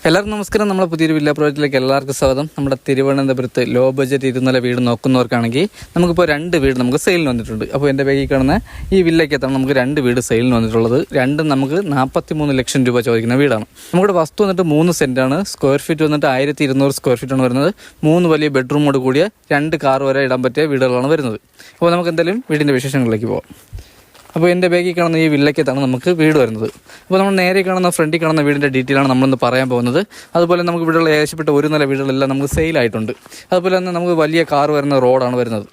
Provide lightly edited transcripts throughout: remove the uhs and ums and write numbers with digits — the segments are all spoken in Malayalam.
എല്ലാവർക്കും നമസ്കാരം. നമ്മളെ പുതിയൊരു വില്ല പ്രോജക്റ്റിലേക്ക് എല്ലാവർക്കും സ്വാഗതം. നമ്മുടെ തിരുവനന്തപുരത്ത് ലോ ബഡ്ജറ്റ് 2 വീട് നോക്കുന്നവർക്കാണെങ്കിൽ നമുക്കിപ്പോൾ 2 വീട് നമുക്ക് സെയിലിന് വന്നിട്ടുണ്ട്. അപ്പോൾ എൻ്റെ ബാഗിൽ കാണുന്ന ഈ വില്ലയ്ക്കകത്താണ് നമുക്ക് 2 വീട് സെയിലിന് വന്നിട്ടുള്ളത്. രണ്ടും നമുക്ക് 43 ലക്ഷം രൂപ ചോദിക്കുന്ന വീടാണ്. നമ്മുടെ വസ്തു വന്നിട്ട് 3 സെൻറ്റാണ്. സ്ക്വയർ ഫീറ്റ് വന്നിട്ട് 1200 സ്ക്വയർ ഫീറ്റാണ് വരുന്നത്. 3 വലിയ ബെഡ്റൂമോട് കൂടിയ 2 കാർ വരെ ഇടാൻ പറ്റിയ വീടുകളാണ് വരുന്നത്. അപ്പോൾ നമുക്ക് എന്തായാലും വീടിൻ്റെ വിശേഷങ്ങളിലേക്ക് പോകാം. അപ്പോൾ എൻ്റെ ബാഗിൽ കാണുന്ന ഈ വില്ലയ്ക്കത്താണ് നമുക്ക് വീട് വരുന്നത്. അപ്പോൾ നമ്മൾ നേരെ കാണുന്ന ഫ്രണ്ടിൽ കാണുന്ന വീടിൻ്റെ ഡീറ്റെയിലാണ് നമ്മളിന്ന് പറയാൻ പോകുന്നത്. അതുപോലെ നമുക്ക് ഇവിടെയുള്ള ഏകദേശപ്പെട്ട ഒരു നില വീടുകളെല്ലാം നമുക്ക് സെയിലായിട്ടുണ്ട്. അതുപോലെ തന്നെ നമുക്ക് വലിയ കാർ വരുന്ന റോഡാണ് വരുന്നത്.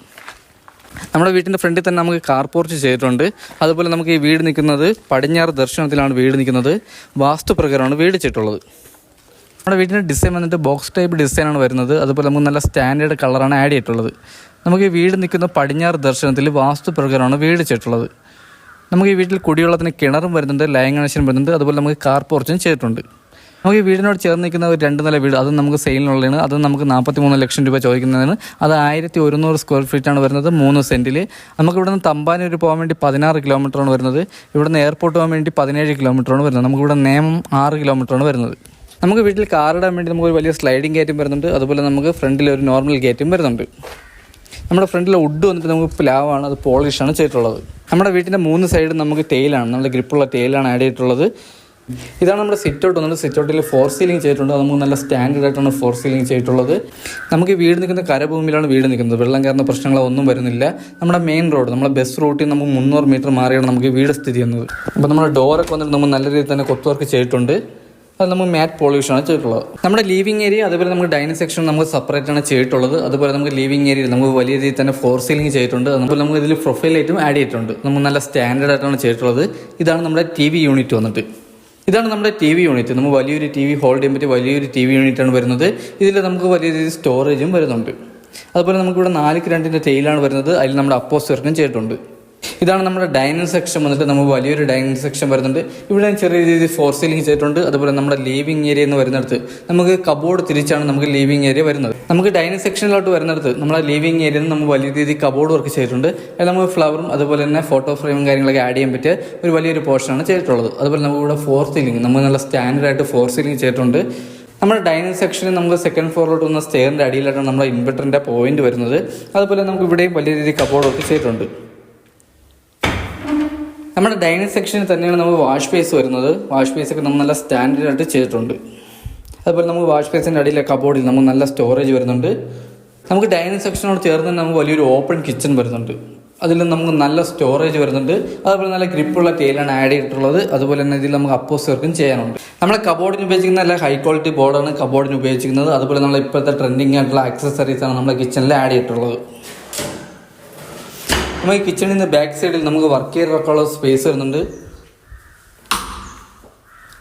നമ്മുടെ വീട്ടിൻ്റെ ഫ്രണ്ടിൽ തന്നെ നമുക്ക് കാർ പോർച്ച് ചെയ്തിട്ടുണ്ട്. അതുപോലെ നമുക്ക് ഈ വീട് നിൽക്കുന്നത് പടിഞ്ഞാറ് ദർശനത്തിലാണ് വീട് നിൽക്കുന്നത്. വാസ്തുപ്രകാരമാണ് വീട് ചെയ്തിട്ടുള്ളത്. നമ്മുടെ വീടിൻ്റെ ഡിസൈൻ വന്നിട്ട് ബോക്സ് ടൈപ്പ് ഡിസൈനാണ് വരുന്നത്. അതുപോലെ നമുക്ക് നല്ല സ്റ്റാൻഡേർഡ് കളറാണ് ആഡ് ചെയ്തിട്ടുള്ളത്. നമുക്ക് ഈ വീട് നിൽക്കുന്ന പടിഞ്ഞാറ് ദർശനത്തിൽ വാസ്തുപ്രകാരമാണ് വീട് ചെയ്തിട്ടുള്ളത്. നമുക്ക് ഈ വീട്ടിൽ കുടിവെള്ളത്തിന് കിണറും വരുന്നുണ്ട്, ലൈൻ കണക്ഷൻ വരുന്നുണ്ട്. അതുപോലെ നമുക്ക് കാർ പോർച്ചും ചെയ്തിട്ടുണ്ട്. നമുക്ക് ഈ വീടിനോട് ചേർന്ന് നിൽക്കുന്ന ഒരു 2 നില വീട്, അത് നമുക്ക് സെയിലിനുള്ളതാണ്. അത് നമുക്ക് 43 ലക്ഷം രൂപ ചോദിക്കുന്നതാണ്. അത് 1100 സ്ക്വയർ ഫീറ്റാണ് വരുന്നത്, 3 സെൻറ്റിൽ. നമുക്ക് ഇവിടെ നിന്ന് തമ്പാനൂർ പോകാൻ വേണ്ടി 16 കിലോമീറ്ററാണ് വരുന്നത്. ഇവിടുന്ന് എയർപോർട്ട് പോകാൻ വേണ്ടി 17 കിലോമീറ്ററാണ് വരുന്നത്. നമുക്കിവിടെ നേമം 6 കിലോമീറ്ററാണ് വരുന്നത്. നമുക്ക് വീട്ടിൽ കാറിടാൻ വേണ്ടി നമുക്ക് ഒരു വലിയ സ്ലൈഡിങ് ഗേറ്റും വരുന്നുണ്ട്. അതുപോലെ നമുക്ക് ഫ്രണ്ടിൽ ഒരു നോർമൽ ഗേറ്റും വരുന്നുണ്ട്. നമ്മുടെ ഫ്രണ്ടിലെ വുഡ് വന്നിട്ട് നമുക്ക് പ്ലാവാണ്, അത് പോളിഷാണ് ചെയ്തിട്ടുള്ളത്. നമ്മുടെ വീട്ടിൻ്റെ 3 സൈഡും നമുക്ക് ടെയിലാണ്, നല്ല ഗ്രിപ്പുള്ള ടെയിലാണ് ആഡ് ചെയ്തിട്ടുള്ളത്. ഇതാണ് നമ്മുടെ സിറ്റ് ഔട്ട് വന്നിട്ട്. സിറ്റ് ഔട്ടിൽ 4 സീലിംഗ് ചെയ്തിട്ടുണ്ട്. അത് നമുക്ക് നല്ല സ്റ്റാൻഡേർഡ് ആയിട്ടാണ് 4 സീലിംഗ് ചെയ്തിട്ടുള്ളത്. നമുക്ക് ഈ വീട് നിൽക്കുന്ന കരഭൂമിയിലാണ് വീട് നിൽക്കുന്നത്. വെള്ളം കയറുന്ന പ്രശ്നങ്ങളോ ഒന്നും വരുന്നില്ല. നമ്മുടെ മെയിൻ റോഡ്, നമ്മുടെ ബസ് റൂട്ടിൽ നമുക്ക് 300 മീറ്റർ മാറിയാണ് നമുക്ക് വീട് സ്ഥിതി ചെയ്യുന്നത്. അപ്പോൾ നമ്മുടെ ഡോറൊക്കെ വന്നിട്ട് നമ്മൾ നല്ല രീതിയിൽ തന്നെ കൊത്തുവർക്ക് ചെയ്തിട്ടുണ്ട്. അത് നമുക്ക് മാറ്റ് പോളിഷാണ് ചെയ്തിട്ടുള്ളത്. നമ്മുടെ ലിവിംഗ് ഏരിയ അതുപോലെ നമുക്ക് ഡൈനിങ് സെക്ഷൻ നമുക്ക് സെപ്പറേറ്റ് ആണ് ചെയ്തിട്ടുള്ളത്. അതുപോലെ നമുക്ക് ലിവിംഗ് ഏരിയയിൽ നമുക്ക് വലിയ രീതിയിൽ തന്നെ 4 സീലിംഗ് ചെയ്തിട്ടുണ്ട്. അതുപോലെ നമുക്ക് ഇതിൽ പ്രൊഫൈൽ ലൈറ്റും ആഡ് ചെയ്തിട്ടുണ്ട്. നമുക്ക് നല്ല സ്റ്റാൻഡേർഡ് ആയിട്ടാണ് ചെയ്തിട്ടുള്ളത്. ഇതാണ് നമ്മുടെ TV യൂണിറ്റ് വന്നിട്ട്. ഇതാണ് നമ്മുടെ TV യൂണിറ്റ്. നമുക്ക് വലിയൊരു TV ഹോൾഡ് ചെയ്യാൻ പറ്റിയ വലിയൊരു TV യൂണിറ്റാണ് വരുന്നത്. ഇതിൽ നമുക്ക് വലിയ രീതിയിൽ സ്റ്റോറേജും വരുന്നുണ്ട്. അതുപോലെ നമുക്കിവിടെ 4:2 ടെയിലാണ് വരുന്നത്. അതിൽ നമ്മുടെ അപ്പോസ് വർക്കും ചെയ്തിട്ടുണ്ട്. ഇതാണ് നമ്മുടെ ഡൈനിങ് സെക്ഷൻ വന്നിട്ട്. നമുക്ക് വലിയൊരു ഡൈനിങ് സെക്ഷൻ വരുന്നുണ്ട്. ഇവിടെ ചെറിയ രീതിയിൽ 4 സീലിംഗ് ചെയ്തിട്ടുണ്ട്. അതുപോലെ നമ്മുടെ ലിവിംഗ് ഏരിയ എന്ന് വരുന്നിടത്ത് നമുക്ക് കബോർഡ് തിരിച്ചാണ് നമുക്ക് ലിവിംഗ് ഏരിയ വരുന്നത്. നമുക്ക് ഡൈനിങ് സെക്ഷനിലോട്ട് വരുന്നിടത്ത് നമ്മുടെ ലിവിംഗ് ഏരിയയിൽ നമ്മൾ വലിയ രീതിയിൽ കബോർഡ് വർക്ക് ചെയ്തിട്ടുണ്ട്. അതിൽ നമുക്ക് ഫ്ലവറും അതുപോലെ തന്നെ ഫോട്ടോ ഫ്രെയിമും കാര്യങ്ങളൊക്കെ ആഡ് ചെയ്യാൻ പറ്റിയ ഒരു വലിയൊരു പോർഷനാണ് ചെയ്തിട്ടുള്ളത്. അതുപോലെ നമുക്ക് ഇവിടെ 4 സീലിംഗ് നമുക്ക് നല്ല സ്റ്റാൻഡേർഡായിട്ട് 4 സീലിംഗ് ചെയ്തിട്ടുണ്ട്. നമ്മുടെ ഡൈനിങ് സെക്ഷനിൽ നമുക്ക് സെക്കൻഡ് ഫ്ലോറിലോട്ട് വന്ന സ്റ്റെയറിൻ്റെ അടിയിലായിട്ടാണ് നമ്മുടെ ഇൻവെർട്ടറിൻ്റെ പോയിന്റ് വരുന്നത്. അതുപോലെ നമുക്ക് ഇവിടെയും വലിയ രീതിയിൽ കബോർഡ് വർക്ക് ചെയ്തിട്ടുണ്ട്. നമ്മുടെ ഡൈനിങ് സെക്ഷനിൽ തന്നെയാണ് നമുക്ക് വാഷ് ബേസ് വരുന്നത്. വാഷ് ബേസൊക്കെ നമ്മൾ നല്ല സ്റ്റാൻഡേർഡ് ആയിട്ട് ചെയ്തിട്ടുണ്ട്. അതുപോലെ നമുക്ക് വാഷ് ബേസിൻ്റെ അടിയിലെ കബോർഡിൽ നമുക്ക് നല്ല സ്റ്റോറേജ് വരുന്നുണ്ട്. നമുക്ക് ഡൈനിങ് സെക്ഷനോട് ചേർന്ന് തന്നെ നമുക്ക് വലിയൊരു ഓപ്പൺ കിച്ചൺ വരുന്നുണ്ട്. അതിൽ നമുക്ക് നല്ല സ്റ്റോറേജ് വരുന്നുണ്ട്. അതുപോലെ നല്ല ഗ്രിപ്പുള്ള ടൈലാണ് ആഡ് ചെയ്തിട്ടുള്ളത്. അതുപോലെ തന്നെ ഇതിൽ നമുക്ക് അപ്പോസ് വർക്കും ചെയ്യാനുണ്ട്. നമ്മളെ കബോർഡിന് ഉപയോഗിക്കുന്ന നല്ല ഹൈ ക്വാളിറ്റി ബോർഡാണ് കബോർഡിന് ഉപയോഗിക്കുന്നത്. അതുപോലെ നമ്മൾ ഇപ്പോഴത്തെ ട്രെൻഡിങ് ആയിട്ടുള്ള ആക്സസറീസാണ് നമ്മുടെ കിച്ചണിൽ ആഡ് ചെയ്തിട്ടുള്ളത്. നമുക്ക് ഈ കിച്ചണിൽ നിന്ന് ബാക്ക് സൈഡിൽ നമുക്ക് വർക്ക് ചെയ്തൊക്കെയുള്ള സ്പേസ് വരുന്നുണ്ട്.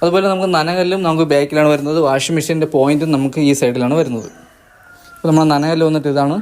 അതുപോലെ നമുക്ക് നനകല്ലും നമുക്ക് ബാക്കിലാണ് വരുന്നത്. വാഷിംഗ് മെഷീൻ്റെ പോയിന്റും നമുക്ക് ഈ സൈഡിലാണ് വരുന്നത്. അപ്പോൾ നമ്മുടെ നനകല്ല് വന്നിട്ട് ഇതാണ്.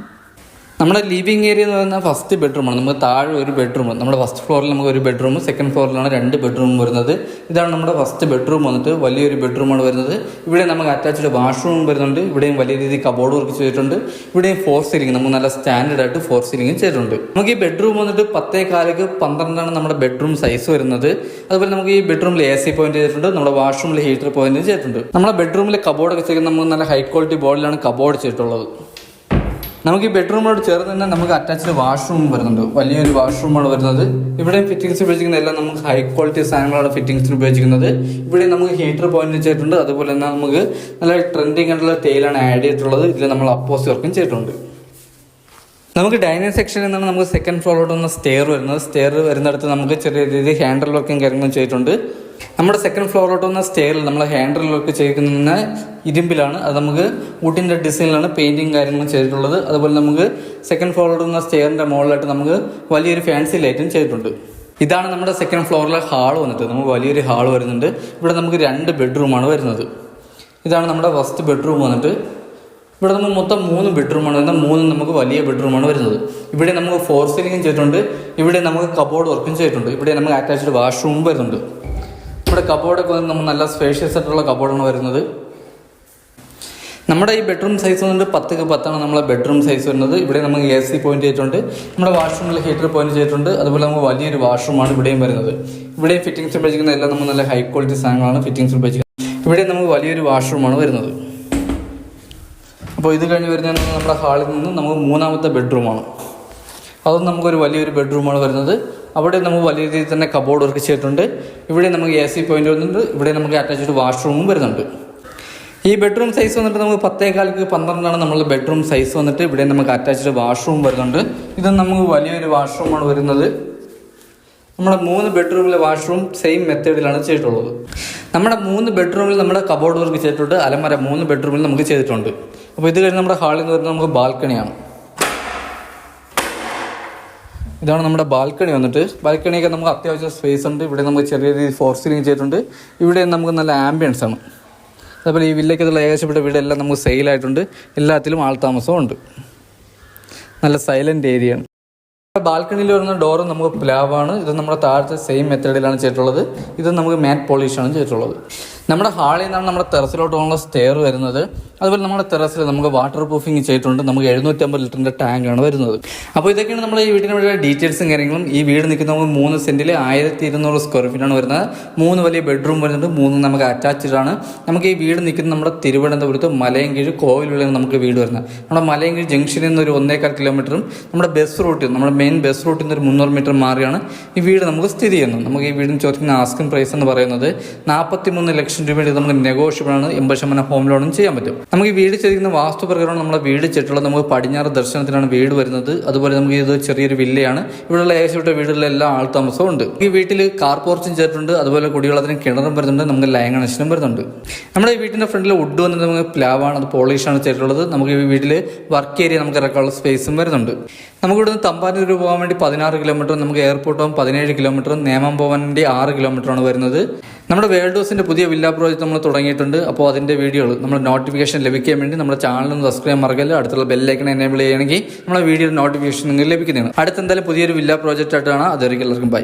നമ്മുടെ ലിവിംഗ് ഏരിയ എന്ന് പറയുന്നത് ഫസ്റ്റ് ബെഡ്റൂമാണ്. നമുക്ക് താഴെ ഒരു ബെഡ്റൂം, നമ്മുടെ ഫസ്റ്റ് ഫ്ലോറിൽ നമുക്ക് ഒരു ബെഡ്റൂം, സെക്കൻഡ് ഫ്ലോറിലാണ് 2 ബെഡ്റൂം വരുന്നത്. ഇതാണ് നമ്മുടെ ഫസ്റ്റ് ബെഡ്റൂം വന്നിട്ട് വലിയൊരു ബെഡ്റൂമാണ് വരുന്നത്. ഇവിടെ നമുക്ക് അറ്റാച്ച്ഡ് വാഷ്റൂം വരുന്നുണ്ട്. ഇവിടെയും വലിയ രീതിയിൽ കബോർഡ് വർക്ക് ചെയ്തിട്ടുണ്ട്. ഇവിടെയും 4 സീലിംഗ് നമുക്ക് നല്ല സ്റ്റാൻഡേർഡ് ആയിട്ട് 4 സീലിംഗ് ചെയ്തിട്ടുണ്ട്. നമുക്ക് ഈ ബെഡ്റൂം വന്നിട്ട് 10x12 നമ്മുടെ ബെഡ്റൂം സൈസ് വരുന്നത്. അതുപോലെ നമുക്ക് ഈ ബെഡ്റൂമിൽ AC പോയിന്റ് ചെയ്തിട്ടുണ്ട്. നമ്മുടെ വാഷ്റൂമിൽ ഹീറ്റർ പോയിന്റ് ചെയ്തിട്ടുണ്ട്. നമ്മുടെ ബെഡ്റൂമിലെ കബോർഡൊക്കെ ചെയ്യുന്നത് നമുക്ക് നല്ല ഹൈ ക്വാളിറ്റി ബോർഡിലാണ് കബോർഡ് ചെയ്തിട്ടുള്ളത്. നമുക്ക് ഈ ബെഡ്റൂമിനോട് ചേർന്ന് തന്നെ നമുക്ക് അറ്റാച്ച്ഡ് വാഷ്റൂം വരുന്നുണ്ട്. വലിയൊരു വാഷ്റൂമാണ് വരുന്നത്. ഇവിടെ ഫിറ്റിംഗ്സ് ഉപയോഗിക്കുന്ന എല്ലാം നമുക്ക് ഹൈ ക്വാളിറ്റി സാധനങ്ങളാണ് ഫിറ്റിംഗ്സിന് ഉപയോഗിക്കുന്നത്. ഇവിടെ നമുക്ക് ഹീറ്റർ പോയിന്റ് ചെയ്തിട്ടുണ്ട്. അതുപോലെ തന്നെ നമുക്ക് നല്ല ട്രെൻഡിങ് ആയിട്ടുള്ള ടൈലാണ് ആഡ് ചെയ്തിട്ടുള്ളത്. ഇതിൽ നമ്മൾ അപ്പോസ് വർക്കും ചെയ്തിട്ടുണ്ട്. നമുക്ക് ഡൈനിങ് സെക്ഷനിൽ നിന്നാണ് നമുക്ക് സെക്കൻഡ് ഫ്ലോറിലോട്ട് വന്ന സ്റ്റെയർ വരുന്നത്. സ്റ്റെയർ വരുന്നിടത്ത് നമുക്ക് ചെറിയ രീതിയിൽ ഹാൻഡിൽ വർക്കും കാര്യങ്ങളും ചെയ്തിട്ടുണ്ട്. നമ്മുടെ സെക്കൻഡ് ഫ്ലോറിലോട്ട് വന്ന സ്റ്റെയറിൽ നമ്മൾ ഹാൻഡിൽ വർക്ക് ചെയ്യുന്ന ഇരുമ്പിലാണ്. അത് നമുക്ക് വുഡിൻ്റെ ഡിസൈനിലാണ് പെയിൻറ്റിങ് കാര്യങ്ങളും ചെയ്തിട്ടുള്ളത്. അതുപോലെ നമുക്ക് സെക്കൻഡ് ഫ്ലോറിലോട്ട് വന്ന സ്റ്റെയറിൻ്റെ മുകളിലായിട്ട് നമുക്ക് വലിയൊരു ഫാൻസി ലൈറ്റും ചെയ്തിട്ടുണ്ട്. ഇതാണ് നമ്മുടെ സെക്കൻഡ് ഫ്ലോറിലെ ഹാൾ വന്നിട്ട്. നമുക്ക് വലിയൊരു ഹാൾ വരുന്നുണ്ട്. ഇവിടെ നമുക്ക് 2 ബെഡ്റൂമാണ് വരുന്നത്. ഇതാണ് നമ്മുടെ ഫസ്റ്റ് ബെഡ്റൂം വന്നിട്ട്. ഇവിടെ നമുക്ക് മൊത്തം 3 ബെഡ്റൂമാണ് വരുന്നത്. 3 നമുക്ക് വലിയ ബെഡ്റൂമാണ് വരുന്നത്. ഇവിടെ നമുക്ക് 4 സീലിംഗും ചെയ്തിട്ടുണ്ട്. ഇവിടെ നമുക്ക് കബോർഡ് വർക്കും ചെയ്തിട്ടുണ്ട്. ഇവിടെ നമുക്ക് അറ്റാച്ച്ഡ് വാഷ്റൂം വരുന്നുണ്ട്. ഇവിടെ കബോർഡൊക്കെ വന്ന് നമുക്ക് നല്ല സ്പേഷ്യസ് ആയിട്ടുള്ള കബോർഡാണ് വരുന്നത്. നമ്മുടെ ഈ ബെഡ്റൂം സൈസ് വന്നിട്ട് 10x10 നമ്മളെ ബെഡ്റൂം സൈസ് വരുന്നത്. ഇവിടെ നമുക്ക് AC പോയിന്റ് ചെയ്തിട്ടുണ്ട്. നമ്മുടെ വാഷ്റൂമിൽ ഹീറ്റർ പോയിന്റ് ചെയ്തിട്ടുണ്ട്. അതുപോലെ നമുക്ക് വലിയൊരു വാഷ്റൂമാണ് ഇവിടെയും വരുന്നത്. ഇവിടെയും ഫിറ്റിംഗ്സ് ഉപയോഗിക്കുന്ന എല്ലാം നമുക്ക് നല്ല ഹൈ ക്വാളിറ്റി സാധനങ്ങളാണ് ഫിറ്റിംഗ്സ് ഉപയോഗിക്കുന്നത്. ഇവിടെ നമുക്ക് വലിയൊരു വാഷ്റൂമാണ് വരുന്നത്. അപ്പോൾ ഇത് കഴിഞ്ഞ് വരുന്നത് നമ്മുടെ ഹാളിൽ നിന്ന് നമുക്ക് മൂന്നാമത്തെ ബെഡ്റൂമാണ്. അതും നമുക്കൊരു വലിയൊരു ബെഡ്റൂമാണ് വരുന്നത്. അവിടെ നമുക്ക് വലിയ രീതിയിൽ തന്നെ കബോർഡ് വർക്ക് ചെയ്തിട്ടുണ്ട്. ഇവിടെ നമുക്ക് AC പോയിന്റ് വരുന്നുണ്ട്. ഇവിടെ നമുക്ക് അറ്റാച്ച്ഡ് വാഷ്റൂമും വരുന്നുണ്ട്. ഈ ബെഡ്റൂം സൈസ് വന്നിട്ട് നമുക്ക് 10x12 നമ്മളുടെ ബെഡ്റൂം സൈസ് വന്നിട്ട്. ഇവിടെ നമുക്ക് അറ്റാച്ച്ഡ് വാഷ്റൂം വരുന്നുണ്ട്. ഇത് നമുക്ക് വലിയൊരു വാഷ്റൂമാണ് വരുന്നത്. നമ്മുടെ 3 ബെഡ്റൂമിലെ വാഷ്റൂം സെയിം മെത്തേഡിലാണ് ചെയ്തിട്ടുള്ളത്. നമ്മുടെ 3 ബെഡ്റൂമിൽ നമ്മുടെ കബോർഡ് വർക്ക് ചെയ്തിട്ടുണ്ട്. അലമാര 3 ബെഡ്റൂമിൽ നമുക്ക് ചെയ്തിട്ടുണ്ട്. അപ്പോൾ ഇത് കഴിഞ്ഞ് നമ്മുടെ ഹാളിൽ നിന്ന് വരുന്നത് നമുക്ക് ബാൽക്കണിയാണ്. ഇതാണ് നമ്മുടെ ബാൽക്കണി വന്നിട്ട്. ബാൽക്കണിയൊക്കെ നമുക്ക് അത്യാവശ്യം സ്പേസ് ഉണ്ട്. ഇവിടെ നമുക്ക് ചെറിയ രീതിയിൽ ഫോർ സീലിംഗ് ചെയ്തിട്ടുണ്ട്. ഇവിടെ നമുക്ക് നല്ല ആംബിയൻസ് ആണ്. അതേപോലെ ഈ വില്ലയ്ക്കത്തുള്ള ഏകദേശപ്പെട്ട വീടെല്ലാം നമുക്ക് സെയിലായിട്ടുണ്ട്. എല്ലാത്തിലും ആൾതാമസവും ഉണ്ട്. നല്ല സൈലൻറ്റ് ഏരിയയാണ്. ബാൽക്കണിയിൽ വരുന്ന ഡോറ് നമുക്ക് പ്ലാവാണ്. ഇത് നമ്മുടെ താഴത്തെ സെയിം മെത്തേഡിലാണ് ചെയ്തിട്ടുള്ളത്. ഇത് നമുക്ക് മാറ്റ് പോളിഷാണ് ചെയ്തിട്ടുള്ളത്. നമ്മുടെ ഹാളിൽ നിന്നാണ് നമ്മുടെ ടെറസിലോട്ട് പോകുന്ന സ്റ്റെയർ വരുന്നത്. അതുപോലെ നമ്മുടെ ടെറസിൽ നമുക്ക് വാട്ടർ പ്രൂഫിങ് ചെയ്തിട്ടുണ്ട്. നമുക്ക് 750 ലിറ്ററിൻ്റെ ടാങ്കാണ് വരുന്നത്. അപ്പോൾ ഇതൊക്കെയാണ് നമ്മുടെ ഈ വീടിനെ പറ്റിയുള്ള ഡീറ്റെയിൽസും കാര്യങ്ങളും. ഈ വീട് നിൽക്കുന്ന നമുക്ക് 3 സെൻറ്റിൽ 1200 സ്ക്വയർ ഫീറ്റാണ് വരുന്നത്. 3 വലിയ ബെഡ്റൂം വരുന്നുണ്ട്. 3 നമുക്ക് അറ്റാച്ച്ഡ് ആണ്. നമുക്ക് ഈ വീട് നിൽക്കുന്നത് നമ്മുടെ തിരുവനന്തപുരത്ത് മലയൻകീഴ് കോവിലുള്ളിലാണ് നമുക്ക് വീട് വരുന്നത്. നമ്മുടെ മലയൻകീഴ് ജംഗ്ഷനിൽ നിന്ന് ഒരു 1.25 കിലോമീറ്ററും നമ്മുടെ ബസ് റൂട്ടിൽ നമ്മുടെ മെയിൻ ബസ് റൂട്ടിൽ നിന്ന് ഒരു 300 മീറ്റർ മാറിയാണ് ഈ വീട് നമുക്ക് സ്ഥിതി ചെയ്യുന്നത്. നമുക്ക് ഈ വീടിന് ചോദിക്കുന്ന ആസ്കിംഗ് പ്രൈസ് എന്ന് പറയുന്നത് 43 ലക്ഷം രൂപയുടെ നമുക്ക് നെഗോഷ്യബിൾ ആണ്. 80% ഹോം ലോണും ചെയ്യാൻ പറ്റും. നമുക്ക് ഈ വീട് ചെയ്തിരിക്കുന്ന വാസ്തുപ്രകാരം നമ്മുടെ വീട് ചെയ്തിട്ടുള്ളത് നമുക്ക് പടിഞ്ഞാറ് ദർശനത്തിലാണ് വീട് വരുന്നത്. അതുപോലെ നമുക്ക് ഇത് ചെറിയൊരു വില്ലയാണ്. ഇവിടെയുള്ള ഏകദേശപ്പെട്ട വീടുകളിലെല്ലാം ആൾതാമസവും ഉണ്ട്. ഈ വീട്ടിൽ കാർ പോർച്ചും ചെയ്തിട്ടുണ്ട്. അതുപോലെ കുടിവെള്ളത്തിന് കിണറും വരുന്നുണ്ട്. നമുക്ക് ലൈൻ കണക്ഷനും വരുന്നുണ്ട്. നമ്മുടെ ഈ വീട്ടിന്റെ ഫ്രണ്ടിൽ വുഡ് വന്നിട്ട് നമുക്ക് പ്ലാവാണ്. അത് പോളിഷാണ് ചെയ്തിട്ടുള്ളത്. നമുക്ക് ഈ വീട്ടിൽ വർക്ക് ഏരിയ നമുക്ക് ഇറക്കാനുള്ള സ്പേസും വരുന്നുണ്ട്. നമുക്ക് ഇവിടുന്ന് തമ്പാനൂർ പോകാൻ വേണ്ടി 16 കിലോമീറ്റർ, നമുക്ക് എയർപോർട്ട് പോകാൻ 17 കിലോമീറ്റർ, നേമം പോകാൻ വേണ്ടി 6 കിലോമീറ്ററാണ് വരുന്നത്. നമ്മുടെ വേൾഡ് ഹൗസിൻ്റെ പുതിയ വില്ല പ്രോജക്റ്റ് നമ്മൾ തുടങ്ങിയിട്ടുണ്ട്. അപ്പോൾ അതിൻ്റെ വീഡിയോകൾ നമ്മുടെ നോട്ടിഫിക്കേഷൻ ലഭിക്കാൻ വേണ്ടി നമ്മുടെ ചാനൽ സബ്സ്ക്രൈബ് മറക്കല്ല. അടുത്തുള്ള ബെല്ലൈക്കൺ എനേബിൾ ചെയ്യുകയാണെങ്കിൽ നമ്മുടെ വീഡിയോ നോട്ടിഫിക്കേഷൻ നിങ്ങൾക്ക് ലഭിക്കുന്നതാണ്. അടുത്ത എന്തായാലും പുതിയൊരു വില്ല പ്രോജക്റ്റ് ആയിട്ടാണ്. അതൊരിക്കലും എല്ലാവർക്കും ബൈ.